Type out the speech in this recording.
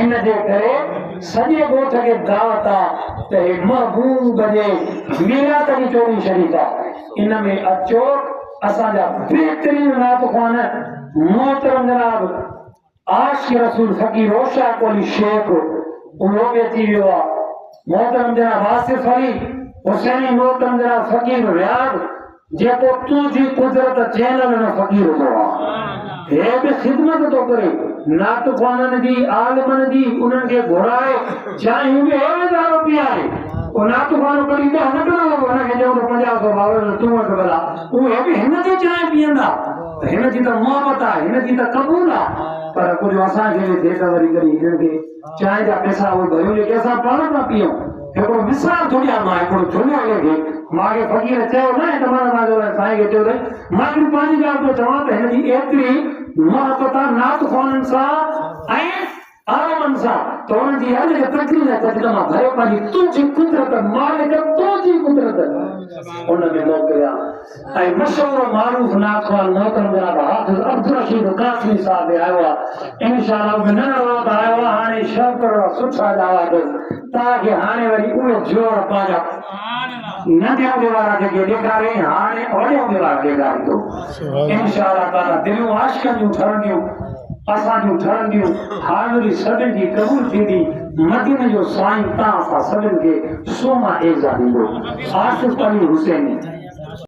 इन जे करे सॼे ॻोठ खे दावत आहे त महबूब जे मीरात जी चोरी शरीफ़ आहे। इन में अचो असांजा बहितरीन नात ख़्वान मोहतरम जनाब आशिक़ रसूल फ़कीर रोशा कोली शेख उहो बि अची वियो आहे। मोहतरम जनाब आसिफ अली हुसैनी मोहतरम जनाब फ़कीर रियाज़ जेको तुंहिंजी कुदरत चैनल न फ़कीर जो आहे हे बि ख़िदमत थो करे नात ख़्वाननि जी आलिमनि जी उन्हनि खे घुराए चाहियूं बि ₹1000 आहे। उहो नात ख़्वान कॾहिं त न कंदो हुनखे चयो त 50 बावर तूं वटि भला उहे बि हिन जी चांहि पीअंदा त हिन जी त मोहबत आहे हिन जी त क़बूल आहे। पर कुझु असांखे बि थिए त वरी कॾहिं हिननि खे चांहि जा पैसा उहे भरियूं जेके असां पाण था पियूं। हिकिड़ो मिसाल थोरी आहे मां हिकिड़ो झुलियो लेखे मूंखे फ़कीर चयो न त मां साईं खे चयो त मां हिकिड़ी पंहिंजी ॻाल्हि थो चवां त हिन जी एतिरी मोहबत आहे नात ख़्वाननि सां ऐं आलमनि सां त हुननि जी हर हिकु तकलीफ़ तकदमा भरे पंहिंजी तुंहिंजी कुदरत मालिक तुंहिंजी कुदरत हुन में मोकिलिया। ऐं मशहूरु मारूफ़ नात ख़्वान मोहतरम जनाब हाफ़िज़ अब्दुल रशीद कासमी साहिब आयो आहे। इंशाअल्लाह नंढो वक़्त आयो आहे हाणे शौक़ सुठा ॾाढा तव्हांखे हाणे वरी उहे जोड़ पंहिंजा नंढे हूंदे वारा जेके ॾेखारे हाणे वॾे हूंदे वारा ॾेखारींदो इंशाअल्लाह ताला। दिलियूं आशिक़नि जूं ठहंदियूं असांजूं ठहंदियूं हाज़िरी सभिनि जी क़बूल थींदी। मदीने जो साईं तव्हां सां सभिनि खे सोमा एज़ा ॾींदो। आसिफ अली हुसैनी